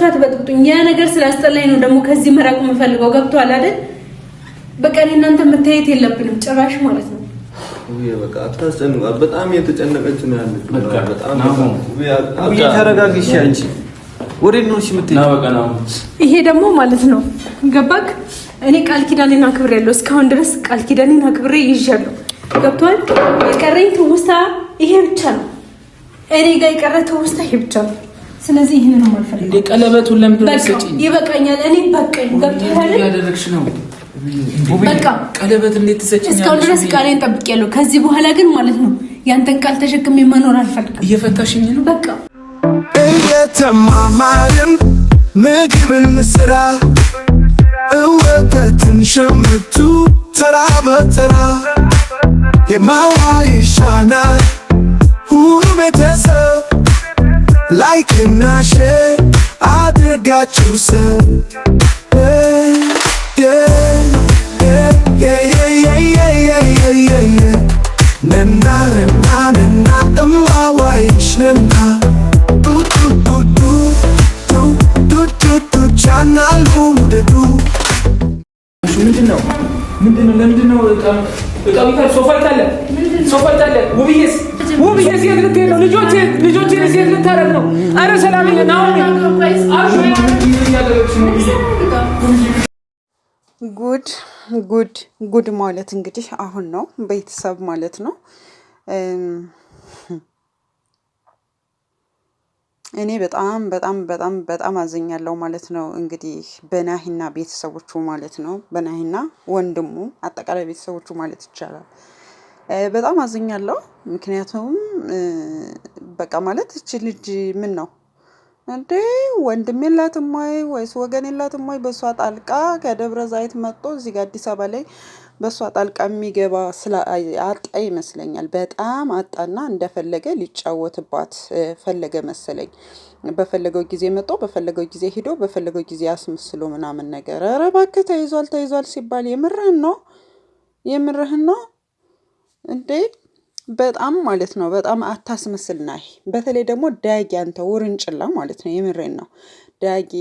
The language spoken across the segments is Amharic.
አትበጥብጡኝ። ያ ነገር ስላስጠላኝ ነው ደግሞ ከዚህ መራቅ የምፈልገው። ገብቷል አይደል? በቃ እናንተ መታየት የለብንም ጭራሽ ማለት ነው። በቃ አታስጨንቋት። በጣም የተጨነቀች ነው ያለች። በጣም ተረጋግሽ አንቺ ወዴት ነው የምትሄጂው? በቃ ነው ይሄ ደግሞ ማለት ነው ገባክ? እኔ ቃል ኪዳኔን አክብሬያለሁ። እስካሁን ድረስ ቃል ኪዳኔን አክብሬ ይዣለሁ። ገብቷል? የቀረኝ ትውስታ ይሄ ብቻ ነው። እኔ ጋር የቀረ ትውስታ ይሄ ብቻ ነው። ስለዚህ ይሄንን ነው የማልፈልገው። እንደ ቀለበቱን ለምን ትሰጪኝ? ይበቃኛል። እኔ በቃኝ። ገብቷል? ያደረግሽ ነው በቃ ቀለበት እንዴት ትሰጪኛለሽ? እስካሁን ድረስ ቃሌን ጠብቄያለሁ። ከዚህ በኋላ ግን ማለት ነው ያንተን ቃል ተሸክሜ መኖር አልፈልግም። እየፈታሽኝ ነው። በቃ እየተማማርን ምግብን ስራ እወተትን ሸምቱ ተራ በተራ የማዋ ይሻናል ሁሉ ቤተሰብ ላይክና ሼር አድርጋችሁ ሰብ ነና እማዋይሽ ነና ቻናል ሁደዱ ምንድነው? ለምንድነው ሶፋ ይታለ ውብዬስ የት ልትሄድ ነው? ልጆቼን የት ልታረግ ነው? አረ ሰላም ጉድ ማለት እንግዲህ አሁን ነው ቤተሰብ ማለት ነው። እኔ በጣም አዘኛለሁ ማለት ነው። እንግዲህ በናሂና ቤተሰቦቹ ማለት ነው። በናሂና ወንድሙ አጠቃላይ ቤተሰቦቹ ማለት ይቻላል። በጣም አዘኛለሁ። ምክንያቱም በቃ ማለት እቺ ልጅ ምን ነው እንዴ ወንድም የላትም ወይስ ወገን የላትም ወይ? በሷ ጣልቃ ከደብረ ዘይት መጥቶ እዚህ ጋር አዲስ አበባ ላይ በሷ ጣልቃ የሚገባ አጣ ይመስለኛል። በጣም አጣና እንደፈለገ ሊጫወትባት ፈለገ መሰለኝ። በፈለገው ጊዜ መጥቶ በፈለገው ጊዜ ሄዶ በፈለገው ጊዜ አስመስሎ ምናምን ነገር። ኧረ እባክህ ተይዟል ሲባል የምርህን ነው እንዴ? በጣም ማለት ነው። በጣም አታስመስል ናሂ። በተለይ ደግሞ ዳጊ አንተ ውርንጭላ ማለት ነው። የምሬን ነው። ዳጊ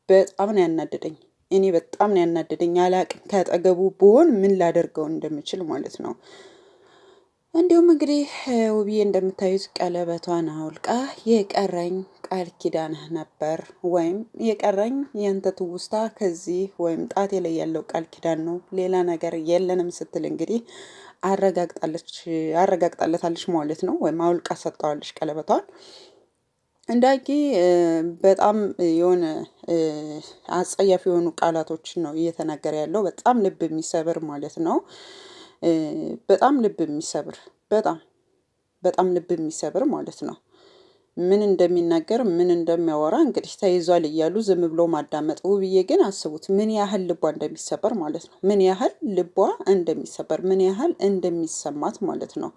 በጣም ነው ያናደደኝ። እኔ በጣም ነው ያናደደኝ። አላቅም ከአጠገቡ ብሆን ምን ላደርገው እንደምችል ማለት ነው። እንዲሁም እንግዲህ ውብዬ እንደምታዩት ቀለበቷን አውልቃ የቀረኝ ቃል ኪዳንህ ነበር ወይም የቀረኝ ያንተ ትውስታ ከዚህ ወይም ጣቴ ላይ ያለው ቃል ኪዳን ነው፣ ሌላ ነገር የለንም ስትል እንግዲህ አረጋግጣለታለች ማለት ነው። ወይም አውልቃ ሰጥተዋለች ቀለበቷን። ዳጊ በጣም የሆነ አጸያፊ የሆኑ ቃላቶችን ነው እየተናገረ ያለው። በጣም ልብ የሚሰብር ማለት ነው። በጣም ልብ የሚሰብር ማለት ነው። ምን እንደሚናገር ምን እንደሚያወራ እንግዲህ ተይዟል እያሉ ዝም ብሎ ማዳመጥ። ውብዬ ግን አስቡት ምን ያህል ልቧ እንደሚሰበር ማለት ነው። ምን ያህል ልቧ እንደሚሰበር፣ ምን ያህል እንደሚሰማት ማለት ነው።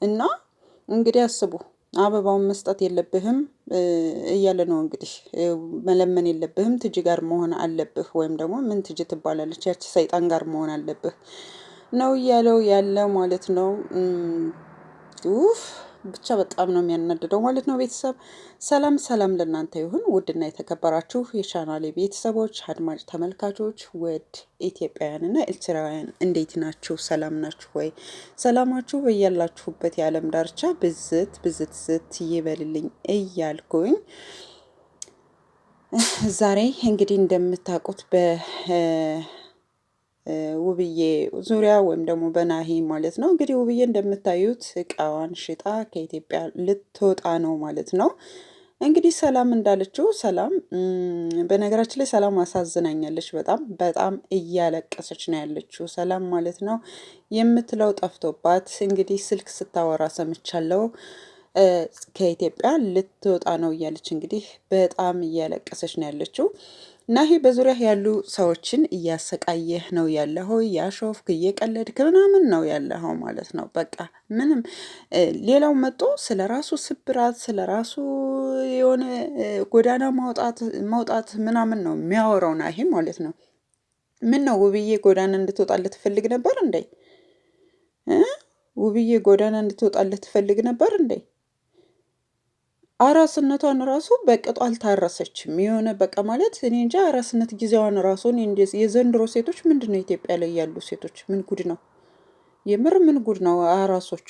እና እንግዲህ አስቡ። አበባውን መስጠት የለብህም እያለ ነው እንግዲህ። መለመን የለብህም ትጂ ጋር መሆን አለብህ፣ ወይም ደግሞ ምን ትጂ ትባላለች ያቺ ሰይጣን ጋር መሆን አለብህ ነው እያለው ያለ ማለት ነው። ብቻ በጣም ነው የሚያናድደው ማለት ነው። ቤተሰብ ሰላም ለእናንተ ይሁን። ውድና የተከበራችሁ የቻናሌ ቤተሰቦች አድማጭ ተመልካቾች፣ ውድ ኢትዮጵያውያንና ኤርትራውያን እንዴት ናችሁ? ሰላም ናችሁ ወይ? ሰላማችሁ በያላችሁበት የዓለም ዳርቻ ብዝት ይበልልኝ እያልኩኝ ዛሬ እንግዲህ እንደምታውቁት ውብዬ ዙሪያ ወይም ደግሞ በናሂ ማለት ነው። እንግዲህ ውብዬ እንደምታዩት እቃዋን ሽጣ ከኢትዮጵያ ልትወጣ ነው ማለት ነው። እንግዲህ ሰላም እንዳለችው ሰላም በነገራችን ላይ ሰላም አሳዝናኛለች። በጣም እያለቀሰች ነው ያለችው ሰላም ማለት ነው። የምትለው ጠፍቶባት እንግዲህ ስልክ ስታወራ ሰምቻለሁ። ከኢትዮጵያ ልትወጣ ነው እያለች እንግዲህ በጣም እያለቀሰች ነው ያለችው። ናሂ በዙሪያ ያሉ ሰዎችን እያሰቃየህ ነው ያለኸው፣ እያሾፍክ እየቀለድክ ምናምን ነው ያለኸው ማለት ነው። በቃ ምንም ሌላው መጦ ስለ ራሱ ስብራት ስለ ራሱ የሆነ ጎዳና ማውጣት ምናምን ነው የሚያወራው ናሂ ማለት ነው። ምን ነው ውብዬ ጎዳና እንድትወጣለት ትፈልግ ነበር እንዴ? ውብዬ ጎዳና እንድትወጣለት ትፈልግ ነበር እንዴ? አራስነቷን ራሱ በቅጡ አልታረሰችም። የሆነ በቃ ማለት እኔ እንጃ አራስነት ጊዜዋን ራሱ የዘንድሮ ሴቶች ምንድን ነው ኢትዮጵያ ላይ ያሉ ሴቶች ምን ጉድ ነው የምር ምን ጉድ ነው። አራሶቹ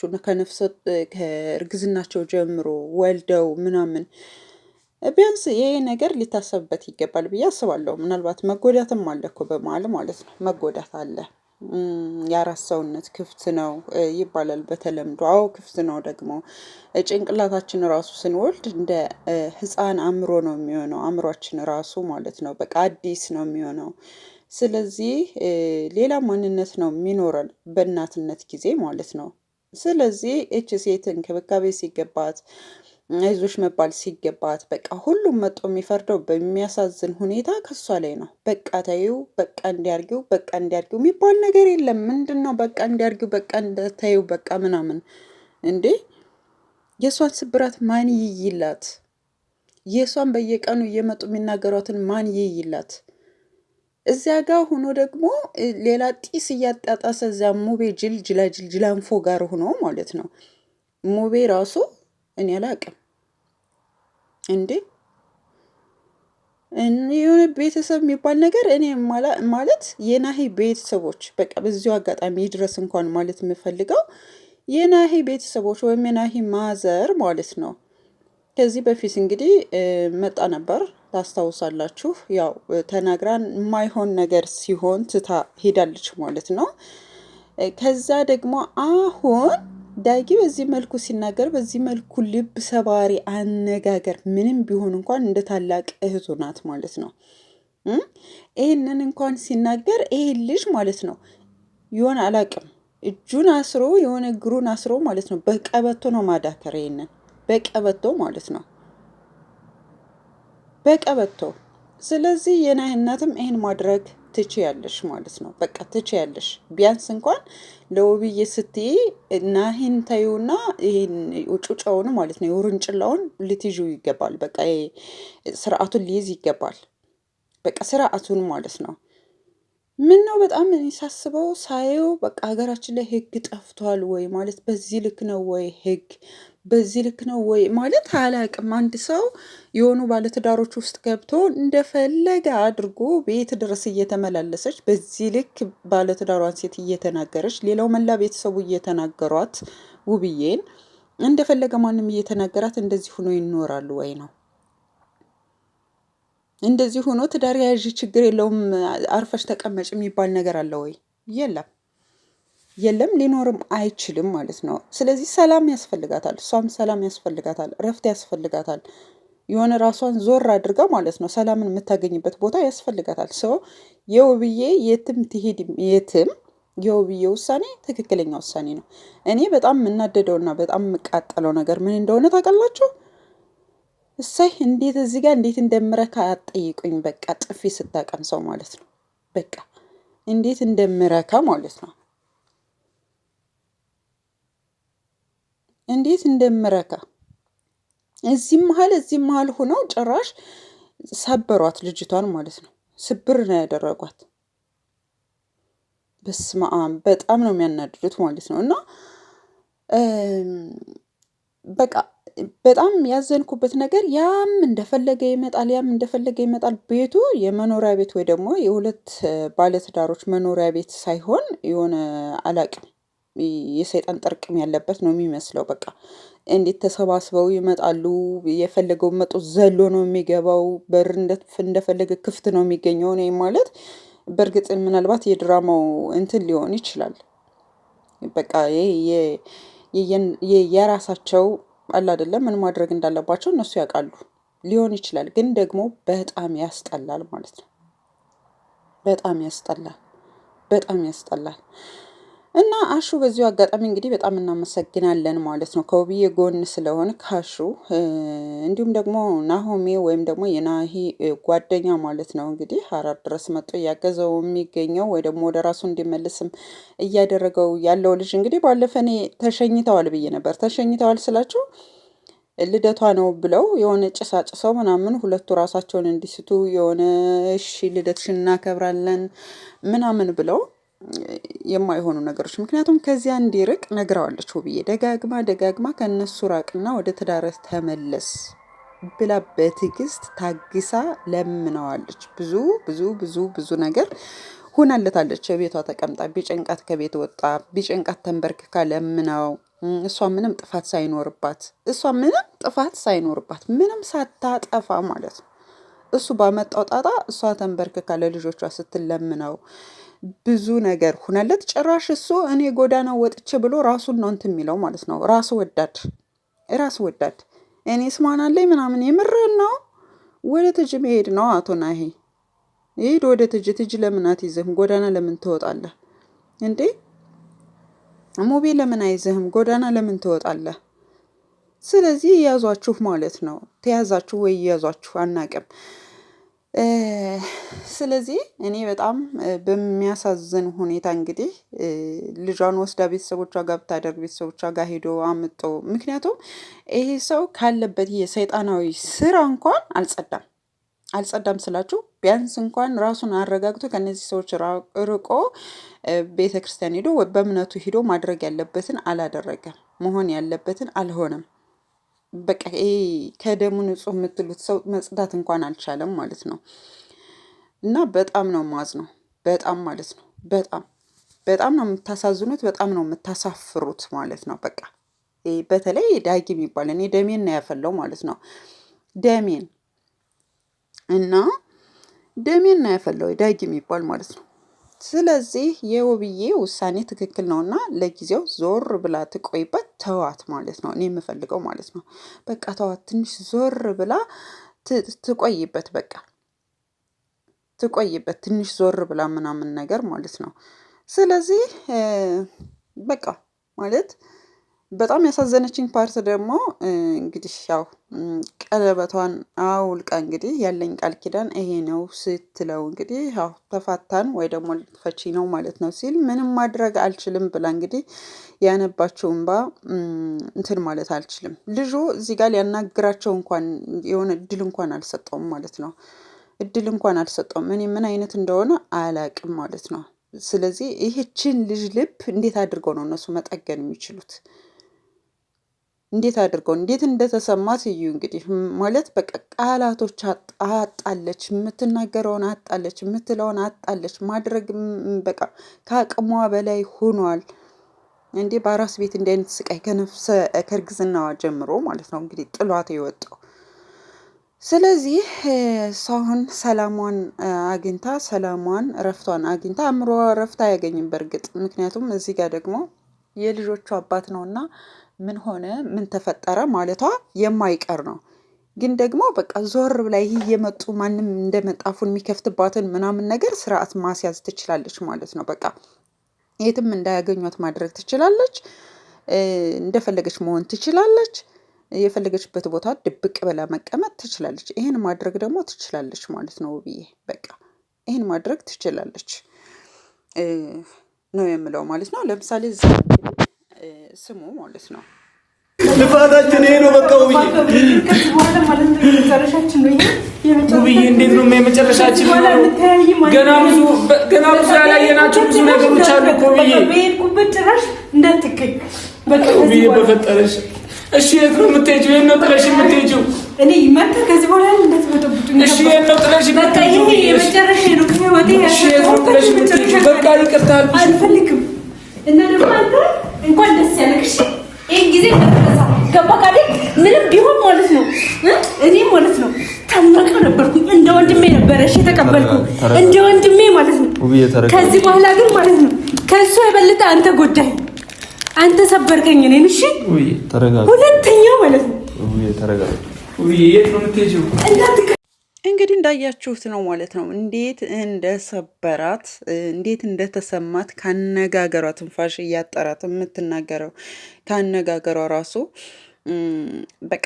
ከእርግዝናቸው ጀምሮ ወልደው ምናምን ቢያንስ ይሄ ነገር ሊታሰብበት ይገባል ብዬ አስባለሁ። ምናልባት መጎዳትም አለ እኮ በመሀል ማለት ነው። መጎዳት አለ። የአራስ ሰውነት ክፍት ነው ይባላል በተለምዶ። አዎ ክፍት ነው። ደግሞ ጭንቅላታችን ራሱ ስንወልድ እንደ ሕፃን አእምሮ ነው የሚሆነው። አእምሯችን ራሱ ማለት ነው በቃ አዲስ ነው የሚሆነው። ስለዚህ ሌላ ማንነት ነው የሚኖረን በእናትነት ጊዜ ማለት ነው። ስለዚህ እች ሴት እንክብካቤ ሲገባት አይዞሽ መባል ሲገባት በቃ ሁሉም መጦ የሚፈርደው በሚያሳዝን ሁኔታ ከሷ ላይ ነው። በቃ ተይው፣ በቃ እንዲያርጊው፣ በቃ እንዲያርጊው የሚባል ነገር የለም። ምንድን ነው በቃ እንዲያርጊው፣ በቃ ተይው፣ በቃ ምናምን እንዴ! የእሷን ስብራት ማን ይይላት? የእሷን በየቀኑ እየመጡ የሚናገሯትን ማን ይይላት? እዚያ ጋር ሆኖ ደግሞ ሌላ ጢስ እያጣጣሰ እዚያ ሙቤ ጅላንፎ ጋር ሆኖ ማለት ነው። ሙቤ ራሱ እኔ አላቅም እንዴ የሆነ ቤተሰብ የሚባል ነገር እኔ ማለት የናሂ ቤተሰቦች በቃ በዚሁ አጋጣሚ ድረስ እንኳን ማለት የምፈልገው የናሂ ቤተሰቦች ወይም የናሂ ማዘር ማለት ነው። ከዚህ በፊት እንግዲህ መጣ ነበር ታስታውሳላችሁ። ያው ተናግራን የማይሆን ነገር ሲሆን ትታ ሄዳለች ማለት ነው። ከዛ ደግሞ አሁን ዳጊ በዚህ መልኩ ሲናገር በዚህ መልኩ ልብ ሰባሪ አነጋገር ምንም ቢሆን እንኳን እንደ ታላቅ እህቱ ናት ማለት ነው። ይህንን እንኳን ሲናገር ይሄ ልጅ ማለት ነው የሆነ አላቅም እጁን አስሮ የሆነ እግሩን አስሮ ማለት ነው በቀበቶ ነው ማዳከር። ይሄንን በቀበቶ ማለት ነው በቀበቶ። ስለዚህ የናሂ እናትም ይሄን ማድረግ ትችያለሽ ማለት ነው። በቃ ትችያለሽ። ቢያንስ እንኳን ለውብዬ ስትይ ናሂን ተይውና ይሄን ጩጫውን ማለት ነው የውርንጭላውን ልትይዙ ይገባል። በቃ ስርዓቱን ሊይዝ ይገባል። በቃ ስርዓቱን ማለት ነው። ምን ነው በጣም ሳስበው ሳየው በቃ ሀገራችን ላይ ህግ ጠፍቷል ወይ ማለት በዚህ ልክ ነው ወይ ህግ በዚህ ልክ ነው ወይ ማለት አላቅም። አንድ ሰው የሆኑ ባለትዳሮች ውስጥ ገብቶ እንደፈለገ አድርጎ ቤት ድረስ እየተመላለሰች በዚህ ልክ ባለትዳሯን ሴት እየተናገረች ሌላው መላ ቤተሰቡ እየተናገሯት ውብዬን እንደፈለገ ማንም እየተናገራት እንደዚህ ሆኖ ይኖራሉ ወይ ነው? እንደዚህ ሆኖ ትዳር ያዥ ችግር የለውም አርፈሽ ተቀመጭ የሚባል ነገር አለ ወይ? የለም የለም፣ ሊኖርም አይችልም ማለት ነው። ስለዚህ ሰላም ያስፈልጋታል። እሷም ሰላም ያስፈልጋታል፣ እረፍት ያስፈልጋታል። የሆነ ራሷን ዞር አድርጋ ማለት ነው ሰላምን የምታገኝበት ቦታ ያስፈልጋታል። ሰው የውብዬ የትም ትሄድ የትም የውብዬ ውሳኔ ትክክለኛ ውሳኔ ነው። እኔ በጣም የምናደደውና በጣም የምቃጠለው ነገር ምን እንደሆነ ታውቃላችሁ? እሳይ እንዴት እዚህ ጋር እንዴት እንደምረካ አትጠይቁኝ። በቃ ጥፊ ስታቀም ሰው ማለት ነው። በቃ እንዴት እንደምረካ ማለት ነው። እንዴት እንደምረካ እዚህ መሀል ሆነው ጭራሽ ሰበሯት ልጅቷን ማለት ነው። ስብር ነው ያደረጓት። በስመ አብ በጣም ነው የሚያናድዱት ማለት ነው። እና በቃ በጣም ያዘንኩበት ነገር ያም እንደፈለገ ይመጣል። ቤቱ የመኖሪያ ቤት ወይ ደግሞ የሁለት ባለትዳሮች መኖሪያ ቤት ሳይሆን የሆነ አላቅም የሰይጣን ጥርቅም ያለበት ነው የሚመስለው። በቃ እንዴት ተሰባስበው ይመጣሉ። የፈለገው መጦ ዘሎ ነው የሚገባው። በር እንደፈለገ ክፍት ነው የሚገኘው። እኔ ማለት በእርግጥ ምናልባት የድራማው እንትን ሊሆን ይችላል። በቃ የራሳቸው አለ አይደለም ምን ማድረግ እንዳለባቸው እነሱ ያውቃሉ። ሊሆን ይችላል ግን ደግሞ በጣም ያስጠላል ማለት ነው። በጣም ያስጠላል። እና አሹ በዚሁ አጋጣሚ እንግዲህ በጣም እናመሰግናለን ማለት ነው ከውብዬ ጎን ስለሆነ ካሹ። እንዲሁም ደግሞ ናሆሜ ወይም ደግሞ የናሂ ጓደኛ ማለት ነው እንግዲህ ሀረር ድረስ መጥቶ እያገዘው የሚገኘው ወይ ደግሞ ወደ ራሱ እንዲመልስም እያደረገው ያለው ልጅ እንግዲህ ባለፈ እኔ ተሸኝተዋል ብዬ ነበር። ተሸኝተዋል ስላቸው ልደቷ ነው ብለው የሆነ ጭሳጭሰው ምናምን ሁለቱ ራሳቸውን እንዲስቱ የሆነ እሺ ልደትሽን እናከብራለን ምናምን ብለው የማይሆኑ ነገሮች። ምክንያቱም ከዚያ እንዲርቅ ነግረዋለች ውብዬ ደጋግማ ከነሱ ራቅና ወደ ትዳር ተመለስ ብላ በትዕግስት ታግሳ ለምነዋለች። ብዙ ብዙ ብዙ ብዙ ነገር ሆናለታለች። ቤቷ ተቀምጣ ቢጨንቃት ከቤት ወጣ፣ ቢጨንቃት ተንበርክካ ለምነው እሷ ምንም ጥፋት ሳይኖርባት ምንም ሳታጠፋ ማለት ነው። እሱ ባመጣው ጣጣ እሷ ተንበርክካ ለልጆቿ ስትለምነው ብዙ ነገር ሁነለት። ጭራሽ እሱ እኔ ጎዳና ወጥቼ ብሎ ራሱን ነው እንትን የሚለው ማለት ነው። ራስ ወዳድ እኔ ስማናለኝ ምናምን። የምርህን ነው? ወደ ትጅ መሄድ ነው አቶ ናሂ። ሂድ ወደ ትጅ ለምን አትይዝህም? ጎዳና ለምን ትወጣለህ እንዴ? ሙቤ ለምን አይዝህም? ጎዳና ለምን ትወጣለህ? ስለዚህ ያዟችሁ ማለት ነው። ተያዛችሁ ወይ ያዟችሁ አናቅም። ስለዚህ እኔ በጣም በሚያሳዝን ሁኔታ እንግዲህ ልጇን ወስዳ ቤተሰቦቿ ጋር ብታደርግ ቤተሰቦቿ ጋር ሄዶ አምጦ፣ ምክንያቱም ይሄ ሰው ካለበት የሰይጣናዊ ስራ እንኳን አልጸዳም ስላችሁ ቢያንስ እንኳን ራሱን አረጋግቶ ከነዚህ ሰዎች ርቆ ቤተ ክርስቲያን ሄዶ በእምነቱ ሄዶ ማድረግ ያለበትን አላደረገም፣ መሆን ያለበትን አልሆነም። በቃ ይሄ ከደሙ ንጹህ የምትሉት ሰው መጽዳት እንኳን አልቻለም ማለት ነው። እና በጣም ነው ማዝነው፣ በጣም ማለት ነው። በጣም ነው የምታሳዝኑት፣ በጣም ነው የምታሳፍሩት ማለት ነው። በቃ በተለይ ዳጊ የሚባል እኔ ደሜን ነው ያፈለው ማለት ነው። ደሜን ነው ያፈለው ዳጊ የሚባል ማለት ነው። ስለዚህ የውብዬ ውሳኔ ትክክል ነውና ለጊዜው ዞር ብላ ትቆይበት፣ ተዋት ማለት ነው። እኔ የምፈልገው ማለት ነው። በቃ ተዋት፣ ትንሽ ዞር ብላ ትቆይበት፣ በቃ ትቆይበት፣ ትንሽ ዞር ብላ ምናምን ነገር ማለት ነው። ስለዚህ በቃ ማለት በጣም ያሳዘነችኝ ፓርት ደግሞ እንግዲህ ያው ቀለበቷን አውልቃ እንግዲህ ያለኝ ቃል ኪዳን ይሄ ነው ስትለው እንግዲህ ያው ተፋታን ወይ ደግሞ ልትፈቺ ነው ማለት ነው ሲል ምንም ማድረግ አልችልም ብላ እንግዲህ ያነባችው እንባ እንትን ማለት አልችልም። ልጁ እዚህ ጋር ሊያናግራቸው እንኳን የሆነ እድል እንኳን አልሰጠውም ማለት ነው። እድል እንኳን አልሰጠውም። እኔ ምን አይነት እንደሆነ አላቅም ማለት ነው። ስለዚህ ይህችን ልጅ ልብ እንዴት አድርገው ነው እነሱ መጠገን የሚችሉት? እንዴት እንደተሰማት እዩ እንግዲህ ማለት በቃ ቃላቶች አጣለች፣ የምትናገረውን አጣለች፣ የምትለውን አጣለች። ማድረግ በቃ ከአቅሟ በላይ ሆኗል። እንዴ በአራስ ቤት እንዲህ አይነት ስቃይ ከእርግዝናዋ ጀምሮ ማለት ነው እንግዲህ ጥሏት የወጣው። ስለዚህ ሰውን ሰላሟን አግኝታ እረፍቷን አግኝታ አእምሮዋ እረፍት አያገኝም በእርግጥ። ምክንያቱም እዚህ ጋር ደግሞ የልጆቹ አባት ነውና ምን ሆነ ምን ተፈጠረ ማለቷ የማይቀር ነው። ግን ደግሞ በቃ ዞር ብላ ይህ የመጡ ማንም እንደመጣፉን የሚከፍትባትን ምናምን ነገር ስርዓት ማስያዝ ትችላለች ማለት ነው። በቃ የትም እንዳያገኟት ማድረግ ትችላለች። እንደፈለገች መሆን ትችላለች። የፈለገችበት ቦታ ድብቅ ብላ መቀመጥ ትችላለች። ይሄን ማድረግ ደግሞ ትችላለች ማለት ነው ውብዬ። በቃ ይሄን ማድረግ ትችላለች ነው የምለው ማለት ነው። ለምሳሌ ስሙ ማለት ነው ልፋታችን ይሄ ነው። በቃ ውብዬ ውብዬ እንዴት ነው የመጨረሻችን? ገና ብዙ ያላየናቸው ብዙ ነገሮች አሉ እኮ ውብዬ። በሄድኩበት ጭራሽ እንዳትገኝ በቃ ውብዬ በፈጠረሽ። እሺ የት ነው የምትሄጂው? የት ነው ጥለሽ የምትሄጂው? እኔ መጣ ከዚህ በኋላ እንዳትበጠብጡኝ። እሺ የት ነው ጥለሽ የምትሄጂው? በቃ ይሄ የመጨረሻ ነው። ከወዴ በቃ ይቅርታ አልፈልግም። እና ደግሞ አንተ እንኳን ደስ ያለሽ። ይሄን ጊዜ ተፈዛ ገባህ አይደል? ምንም ቢሆን ማለት ነው እኔ ማለት ነው ታናቀ ነበርኩኝ። እንደ ወንድሜ ነበር እሺ የተቀበልኩ እንደ ወንድሜ ማለት ነው። ከዚህ በኋላ ግን ማለት ነው ከሱ የበለጠ አንተ ጎዳኝ፣ አንተ ሰበርከኝ እኔን። እሺ ተረጋጋ። ሁለተኛ ማለት ነው ተረጋጋ። የት ነው የምትሄጂው? እንግዲህ እንዳያችሁት ነው ማለት ነው። እንዴት እንደሰበራት እንዴት እንደተሰማት ካነጋገሯ ትንፋሽ እያጠራት የምትናገረው ካነጋገሯ ራሱ በቃ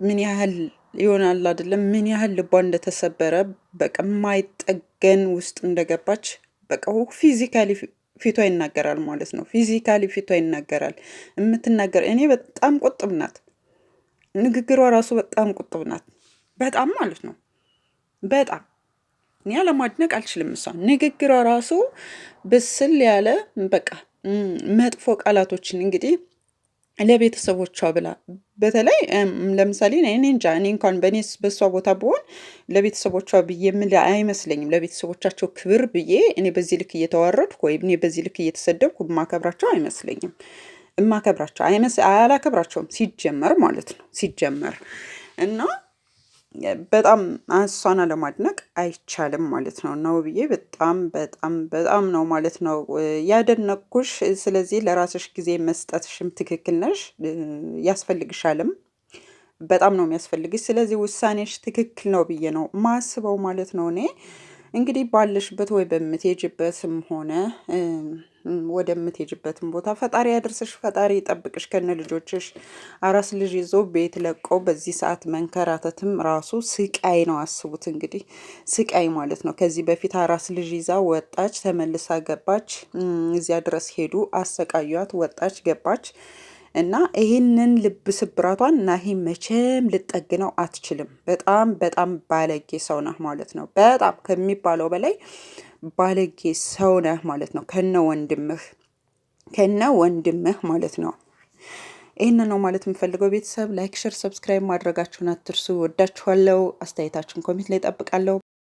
ምን ያህል ይሆናል አይደለም፣ ምን ያህል ልቧ እንደተሰበረ በቃ የማይጠገን ውስጥ እንደገባች በቃ ፊዚካሊ ፊቷ ይናገራል ማለት ነው። ፊዚካሊ ፊቷ ይናገራል። የምትናገር እኔ በጣም ቁጥብ ናት፣ ንግግሯ ራሱ በጣም ቁጥብ ናት። በጣም ማለት ነው በጣም እኔ ለማድነቅ አልችልም። እሷ ንግግሯ ራሱ ብስል ያለ በቃ መጥፎ ቃላቶችን እንግዲህ ለቤተሰቦቿ ብላ በተለይ ለምሳሌ እኔ እንጃ እኔ እንኳን በሷ ቦታ ብሆን ለቤተሰቦቿ ብዬ ምን አይመስለኝም። ለቤተሰቦቻቸው ክብር ብዬ እኔ በዚህ ልክ እየተዋረድኩ ወይም እኔ በዚህ ልክ እየተሰደብኩ የማከብራቸው አይመስለኝም። አላከብራቸውም ሲጀመር ማለት ነው ሲጀመር እና በጣም እሷን አለማድነቅ አይቻልም ማለት ነው። እና ውብዬ በጣም በጣም በጣም ነው ማለት ነው ያደነቅኩሽ። ስለዚህ ለራስሽ ጊዜ መስጠትሽም ትክክል ነሽ፣ ያስፈልግሻልም፣ በጣም ነው የሚያስፈልግሽ። ስለዚህ ውሳኔሽ ትክክል ነው ብዬ ነው ማስበው ማለት ነው። እኔ እንግዲህ ባለሽበት ወይ በምትሄጅበትም ሆነ ወደምትሄጅበትም ቦታ ፈጣሪ ያደርስሽ፣ ፈጣሪ ይጠብቅሽ ከነ ልጆችሽ። አራስ ልጅ ይዞ ቤት ለቆ በዚህ ሰዓት መንከራተትም ራሱ ስቃይ ነው። አስቡት እንግዲህ ስቃይ ማለት ነው። ከዚህ በፊት አራስ ልጅ ይዛ ወጣች፣ ተመልሳ ገባች፣ እዚያ ድረስ ሄዱ፣ አሰቃዩት፣ ወጣች፣ ገባች እና ይህንን ልብ ስብራቷን ናሂ መቼም ልጠግነው አትችልም። በጣም በጣም ባለጌ ሰው ነህ ማለት ነው። በጣም ከሚባለው በላይ ባለጌ ሰው ነህ ማለት ነው። ከነ ወንድምህ ማለት ነው። ይህን ነው ማለት የምፈልገው። ቤተሰብ ላይክ፣ ሸር፣ ሰብስክራይብ ማድረጋችሁን አትርሱ። ወዳችኋለሁ። አስተያየታችሁን ኮሜንት ላይ ጠብቃለሁ።